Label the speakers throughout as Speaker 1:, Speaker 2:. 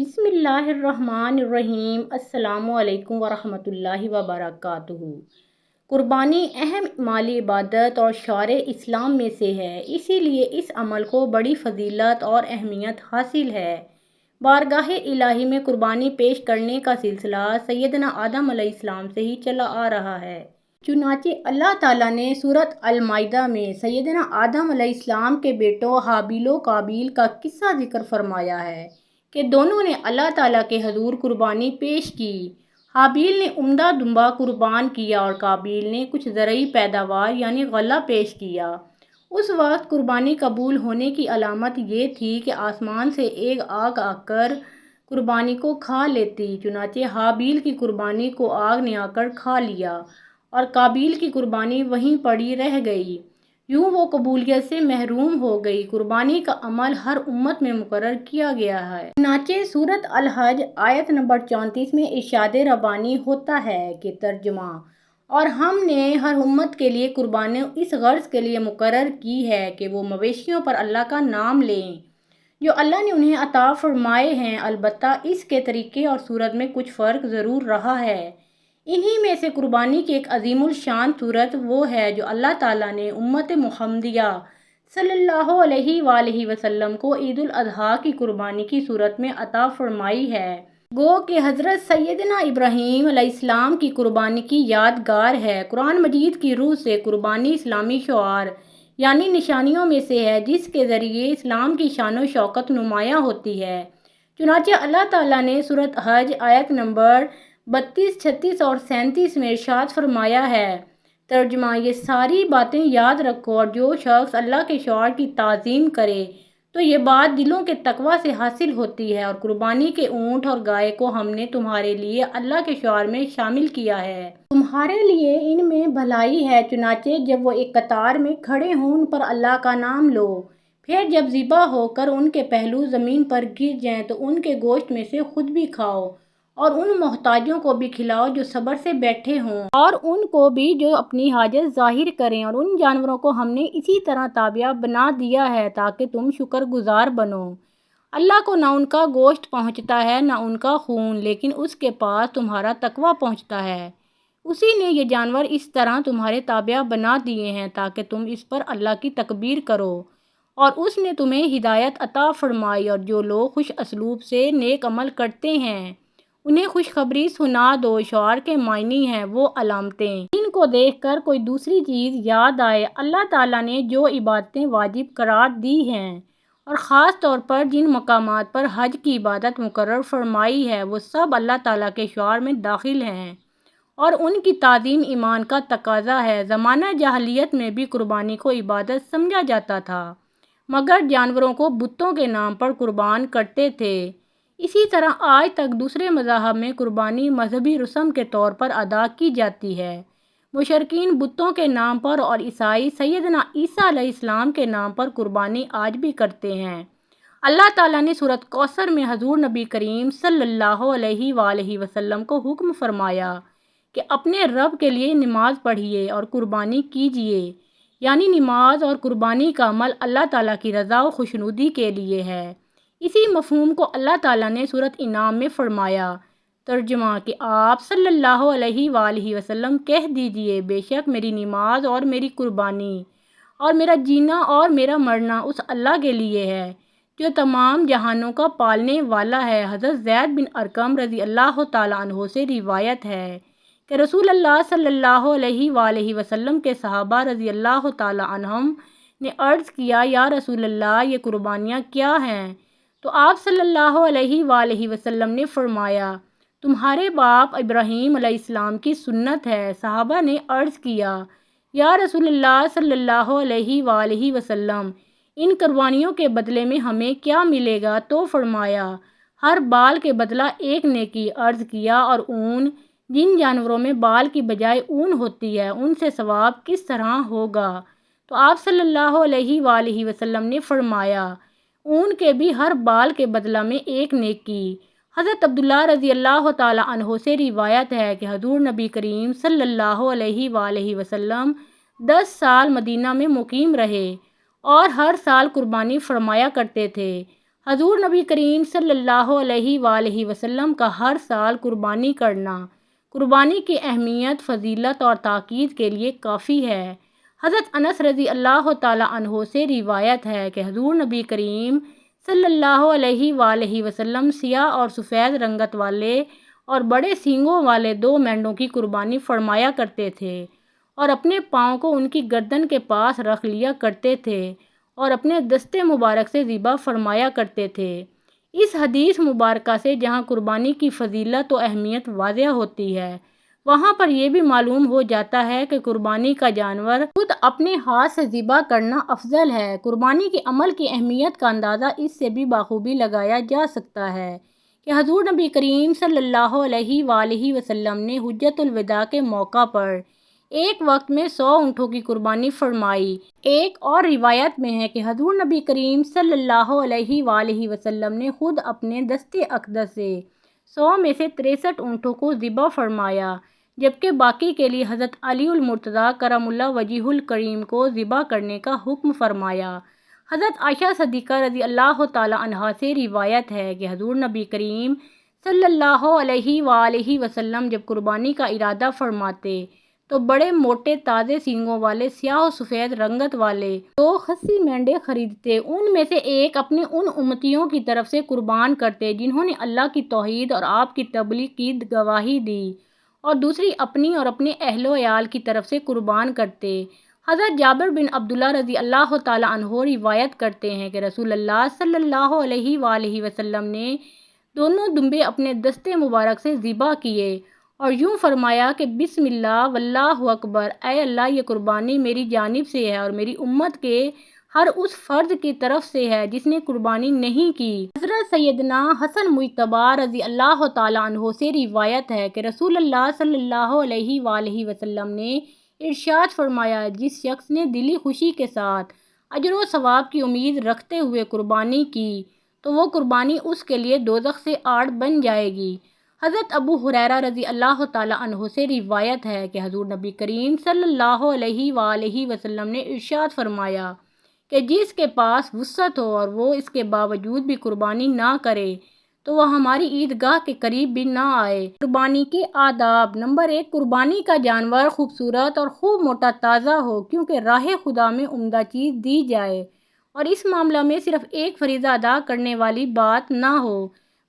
Speaker 1: بسم اللہ الرحمن الرحیم۔ السلام علیکم ورحمۃ اللہ وبرکاتہ۔ قربانی اہم مالی عبادت اور شعائر اسلام میں سے ہے، اسی لیے اس عمل کو بڑی فضیلت اور اہمیت حاصل ہے۔ بارگاہ الہی میں قربانی پیش کرنے کا سلسلہ سیدنا آدم علیہ السلام سے ہی چلا آ رہا ہے۔ چنانچہ اللہ تعالیٰ نے سورۃ المائدہ میں سیدنا آدم علیہ السلام کے بیٹوں حابیل و قابیل کا قصہ ذکر فرمایا ہے کہ دونوں نے اللہ تعالیٰ کے حضور قربانی پیش کی۔ حابیل نے عمدہ دمبا قربان کیا اور قابیل نے کچھ زرعی پیداوار یعنی غلہ پیش کیا۔ اس وقت قربانی قبول ہونے کی علامت یہ تھی کہ آسمان سے ایک آگ آ کر قربانی کو کھا لیتی۔ چنانچہ حابیل کی قربانی کو آگ نے آ کر کھا لیا اور قابیل کی قربانی وہیں پڑی رہ گئی۔ یوں وہ قبولیت سے محروم ہو گئی۔ قربانی کا عمل ہر امت میں مقرر کیا گیا ہے۔ چنانچہ سورۃ الحج آیت نمبر 34 میں ارشاد ربانی ہوتا ہے کہ ترجمہ: اور ہم نے ہر امت کے لیے قربانی اس غرض کے لیے مقرر کی ہے کہ وہ مویشیوں پر اللہ کا نام لیں جو اللہ نے انہیں عطا فرمائے ہیں، البتہ اس کے طریقے اور صورت میں کچھ فرق ضرور رہا ہے۔ انہی میں سے قربانی کی ایک عظیم الشان صورت وہ ہے جو اللہ تعالیٰ نے امت محمدیہ صلی اللہ علیہ وآلہ وسلم کو عید الاضحیٰ کی قربانی کی صورت میں عطا فرمائی ہے۔ گو کہ حضرت سیدنا ابراہیم علیہ السلام کی قربانی کی یادگار ہے۔ قرآن مجید کی روح سے قربانی اسلامی شعار یعنی نشانیوں میں سے ہے جس کے ذریعے اسلام کی شان و شوکت نمایاں ہوتی ہے۔ چنانچہ اللہ تعالیٰ نے سورۃ حج آیت نمبر 32، 36 اور 37 میں ارشاد فرمایا ہے، ترجمہ: یہ ساری باتیں یاد رکھو اور جو شخص اللہ کے شعار کی تعظیم کرے تو یہ بات دلوں کے تقویٰ سے حاصل ہوتی ہے، اور قربانی کے اونٹ اور گائے کو ہم نے تمہارے لیے اللہ کے شعار میں شامل کیا ہے۔ تمہارے لیے ان میں بھلائی ہے، چنانچہ جب وہ ایک قطار میں کھڑے ہوں ان پر اللہ کا نام لو، پھر جب ذبح ہو کر ان کے پہلو زمین پر گر جائیں تو ان کے گوشت میں سے خود بھی کھاؤ اور ان محتاجوں کو بھی کھلاؤ جو صبر سے بیٹھے ہوں، اور ان کو بھی جو اپنی حاجت ظاہر کریں، اور ان جانوروں کو ہم نے اسی طرح تابع بنا دیا ہے تاکہ تم شکر گزار بنو۔ اللہ کو نہ ان کا گوشت پہنچتا ہے نہ ان کا خون، لیکن اس کے پاس تمہارا تقویٰ پہنچتا ہے۔ اسی نے یہ جانور اس طرح تمہارے تابع بنا دیے ہیں تاکہ تم اس پر اللہ کی تکبیر کرو، اور اس نے تمہیں ہدایت عطا فرمائی، اور جو لوگ خوش اسلوب سے نیک عمل کرتے ہیں انہیں خوشخبری سنا دو۔ شعار کے معنی ہیں وہ علامتیں جن کو دیکھ کر کوئی دوسری چیز یاد آئے۔ اللہ تعالیٰ نے جو عبادتیں واجب قرار دی ہیں اور خاص طور پر جن مقامات پر حج کی عبادت مقرر فرمائی ہے وہ سب اللہ تعالیٰ کے شعار میں داخل ہیں اور ان کی تعظیم ایمان کا تقاضا ہے۔ زمانہ جاہلیت میں بھی قربانی کو عبادت سمجھا جاتا تھا، مگر جانوروں کو بتوں کے نام پر قربان کرتے تھے۔ اسی طرح آج تک دوسرے مذاہب میں قربانی مذہبی رسم کے طور پر ادا کی جاتی ہے۔ مشرکین بتوں کے نام پر اور عیسائی سیدنا عیسیٰ علیہ السلام کے نام پر قربانی آج بھی کرتے ہیں۔ اللہ تعالیٰ نے سورۃ کوثر میں حضور نبی کریم صلی اللہ علیہ وآلہ وسلم کو حکم فرمایا کہ اپنے رب کے لیے نماز پڑھیے اور قربانی کیجیے، یعنی نماز اور قربانی کا عمل اللہ تعالیٰ کی رضا و خوشنودی کے لیے ہے۔ اسی مفہوم کو اللہ تعالیٰ نے سورۃ انعام میں فرمایا، ترجمہ: کہ آپ صلی اللہ علیہ وآلہ وسلم کہہ دیجئے، بے شک میری نماز اور میری قربانی اور میرا جینا اور میرا مرنا اس اللہ کے لیے ہے جو تمام جہانوں کا پالنے والا ہے۔ حضرت زید بن ارقم رضی اللہ تعالیٰ عنہ سے روایت ہے کہ رسول اللہ صلی اللہ علیہ وآلہ وسلم کے صحابہ رضی اللہ تعالیٰ عنہم نے عرض کیا، یا رسول اللہ، یہ قربانیاں کیا ہیں؟ تو آپ صلی اللہ علیہ وآلہ وسلم نے فرمایا، تمہارے باپ ابراہیم علیہ السلام کی سنت ہے۔ صحابہ نے عرض کیا، یا رسول اللہ صلی اللہ علیہ وآلہ وسلم، ان قربانیوں کے بدلے میں ہمیں کیا ملے گا؟ تو فرمایا، ہر بال کے بدلہ ایک نیکی۔ عرض کیا، اور اون؟ جن جانوروں میں بال کی بجائے اون ہوتی ہے ان سے ثواب کس طرح ہوگا؟ تو آپ صلی اللہ علیہ وآلہ وسلم نے فرمایا، اون کے بھی ہر بال کے بدلہ میں ایک نیکی۔ حضرت عبداللہ رضی اللہ تعالیٰ عنہ سے روایت ہے کہ حضور نبی کریم صلی اللہ علیہ وآلہ وسلم 10 سال مدینہ میں مقیم رہے اور ہر سال قربانی فرمایا کرتے تھے۔ حضور نبی کریم صلی اللہ علیہ وآلہ وسلم کا ہر سال قربانی کرنا قربانی کی اہمیت، فضیلت اور تاکید کے لیے کافی ہے۔ حضرت انس رضی اللہ تعالیٰ عنہ سے روایت ہے کہ حضور نبی کریم صلی اللہ علیہ وآلہ وسلم سیاہ اور سفید رنگت والے اور بڑے سینگوں والے 2 مینڈوں کی قربانی فرمایا کرتے تھے اور اپنے پاؤں کو ان کی گردن کے پاس رکھ لیا کرتے تھے اور اپنے دستے مبارک سے ذبح فرمایا کرتے تھے۔ اس حدیث مبارکہ سے جہاں قربانی کی فضیلت و اہمیت واضح ہوتی ہے، وہاں پر یہ بھی معلوم ہو جاتا ہے کہ قربانی کا جانور خود اپنے ہاتھ سے ذبح کرنا افضل ہے۔ قربانی کے عمل کی اہمیت کا اندازہ اس سے بھی بخوبی لگایا جا سکتا ہے کہ حضور نبی کریم صلی اللہ علیہ وآلہ وسلم نے حجۃ الوداع کے موقع پر ایک وقت میں 100 اونٹوں کی قربانی فرمائی۔ ایک اور روایت میں ہے کہ حضور نبی کریم صلی اللہ علیہ وآلہ وسلم نے خود اپنے دستے اقدس سے 100 میں سے 63 اونٹوں کو ذبح فرمایا، جبکہ باقی کے لیے حضرت علی المرتضیٰ کرم اللہ وجہہ الکریم کو ذبح کرنے کا حکم فرمایا۔ حضرت عائشہ صدیقہ رضی اللہ تعالیٰ عنہا سے روایت ہے کہ حضور نبی کریم صلی اللہ علیہ وآلہ وسلم جب قربانی کا ارادہ فرماتے تو بڑے موٹے تازے سینگوں والے سیاہ و سفید رنگت والے 2 خصی مینڈے خریدتے، ان میں سے ایک اپنے ان امتیوں کی طرف سے قربان کرتے جنہوں نے اللہ کی توحید اور آپ کی تبلیغ کی گواہی دی، اور دوسری اپنی اور اپنے اہل و عیال کی طرف سے قربان کرتے۔ حضرت جابر بن عبداللہ رضی اللہ تعالیٰ عنہ روایت کرتے ہیں کہ رسول اللہ صلی اللہ علیہ وآلہ وسلم نے دونوں دمبے اپنے دستے مبارک سے ذبح کیے اور یوں فرمایا کہ بسم اللہ واللہ اکبر، اے اللہ یہ قربانی میری جانب سے ہے اور میری امت کے ہر اس فرد کی طرف سے ہے جس نے قربانی نہیں کی۔ حضرت سیدنا حسن مجتبی رضی اللہ تعالیٰ عنہ سے روایت ہے کہ رسول اللہ صلی اللہ علیہ وآلہ وسلم نے ارشاد فرمایا، جس شخص نے دلی خوشی کے ساتھ اجر و ثواب کی امید رکھتے ہوئے قربانی کی تو وہ قربانی اس کے لیے دوزخ سے آڑ بن جائے گی۔ حضرت ابو ہریرہ رضی اللہ تعالیٰ عنہ سے روایت ہے کہ حضور نبی کریم صلی اللہ علیہ وآلہ وسلم نے ارشاد فرمایا کہ جس کے پاس وسعت ہو اور وہ اس کے باوجود بھی قربانی نہ کرے تو وہ ہماری عیدگاہ کے قریب بھی نہ آئے۔ قربانی کے آداب۔ نمبر 1، قربانی کا جانور خوبصورت اور خوب موٹا تازہ ہو، کیونکہ راہ خدا میں عمدہ چیز دی جائے اور اس معاملہ میں صرف ایک فریضہ ادا کرنے والی بات نہ ہو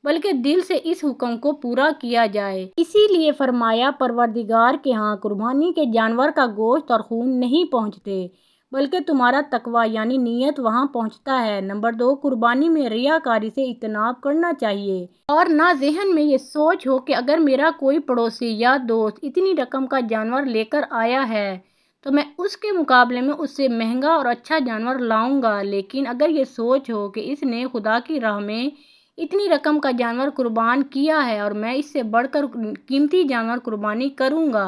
Speaker 1: بلکہ دل سے اس حکم کو پورا کیا جائے۔ اسی لیے فرمایا، پروردگار کے ہاں قربانی کے جانور کا گوشت اور خون نہیں پہنچتے بلکہ تمہارا تقویٰ یعنی نیت وہاں پہنچتا ہے۔ نمبر 2، قربانی میں ریاکاری سے اجتناب کرنا چاہیے اور نہ ذہن میں یہ سوچ ہو کہ اگر میرا کوئی پڑوسی یا دوست اتنی رقم کا جانور لے کر آیا ہے تو میں اس کے مقابلے میں اس سے مہنگا اور اچھا جانور لاؤں گا، لیکن اگر یہ سوچ ہو کہ اس نے خدا کی راہ میں اتنی رقم کا جانور قربان کیا ہے اور میں اس سے بڑھ کر قیمتی جانور قربانی کروں گا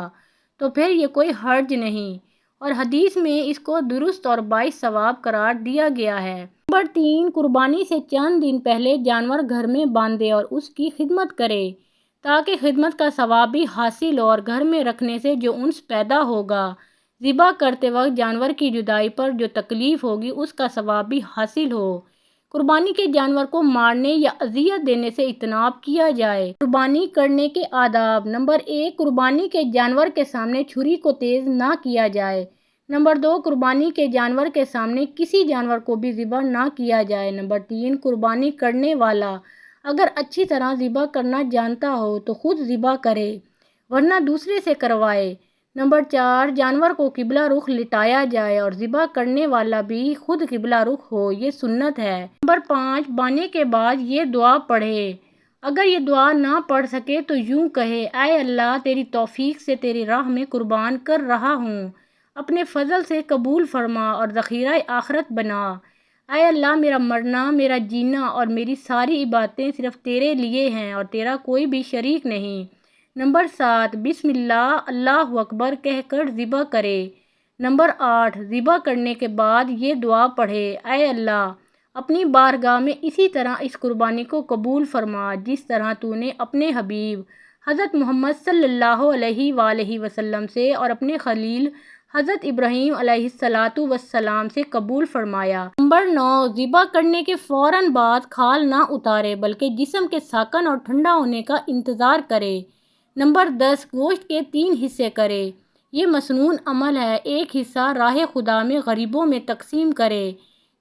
Speaker 1: تو پھر یہ کوئی حرج نہیں، اور حدیث میں اس کو درست اور باعث ثواب قرار دیا گیا ہے۔ نمبر 3، قربانی سے چند دن پہلے جانور گھر میں باندھے اور اس کی خدمت کرے تاکہ خدمت کا ثواب بھی حاصل ہو، اور گھر میں رکھنے سے جو انس پیدا ہوگا، ذبح کرتے وقت جانور کی جدائی پر جو تکلیف ہوگی اس کا ثواب بھی حاصل ہو۔ قربانی کے جانور کو مارنے یا اذیت دینے سے اجتناب کیا جائے۔ قربانی کرنے کے آداب۔ نمبر 1، قربانی کے جانور کے سامنے چھری کو تیز نہ کیا جائے۔ نمبر 2، قربانی کے جانور کے سامنے کسی جانور کو بھی ذبح نہ کیا جائے۔ نمبر 3، قربانی کرنے والا اگر اچھی طرح ذبح کرنا جانتا ہو تو خود ذبح کرے ورنہ دوسرے سے کروائے۔ نمبر 4، جانور کو قبلہ رخ لٹایا جائے اور ذبح کرنے والا بھی خود قبلہ رخ ہو، یہ سنت ہے۔ نمبر 5، بانے کے بعد یہ دعا پڑھے، اگر یہ دعا نہ پڑھ سکے تو یوں کہے، اے اللہ تیری توفیق سے تیری راہ میں قربان کر رہا ہوں، اپنے فضل سے قبول فرما اور ذخیرہ آخرت بنا۔ اے اللہ میرا مرنا، میرا جینا اور میری ساری عبادتیں صرف تیرے لیے ہیں اور تیرا کوئی بھی شریک نہیں۔ نمبر 7، بسم اللہ اللہ اکبر کہہ کر ذبح کرے۔ نمبر 8، ذبح کرنے کے بعد یہ دعا پڑھے، اے اللہ اپنی بارگاہ میں اسی طرح اس قربانی کو قبول فرما جس طرح تو نے اپنے حبیب حضرت محمد صلی اللہ علیہ وآلہ وسلم سے اور اپنے خلیل حضرت ابراہیم علیہ السلام سے قبول فرمایا۔ نمبر 9، ذبح کرنے کے فوراً بعد کھال نہ اتارے بلکہ جسم کے ساکن اور ٹھنڈا ہونے کا انتظار کرے۔ نمبر 10، گوشت کے 3 حصے کرے۔ یہ مسنون عمل ہے۔ ایک حصہ راہ خدا میں غریبوں میں تقسیم کرے،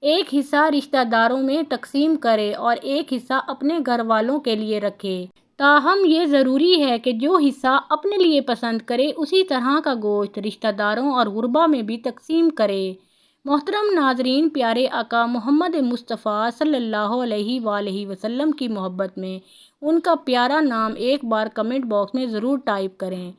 Speaker 1: ایک حصہ رشتہ داروں میں تقسیم کرے اور ایک حصہ اپنے گھر والوں کے لیے رکھے۔ تاہم یہ ضروری ہے کہ جو حصہ اپنے لیے پسند کرے اسی طرح کا گوشت رشتہ داروں اور غربا میں بھی تقسیم کرے۔ محترم ناظرین، پیارے آقا محمد مصطفیٰ صلی اللہ علیہ وآلہ وسلم کی محبت میں ان کا پیارا نام ایک بار کمنٹ باکس میں ضرور ٹائپ کریں۔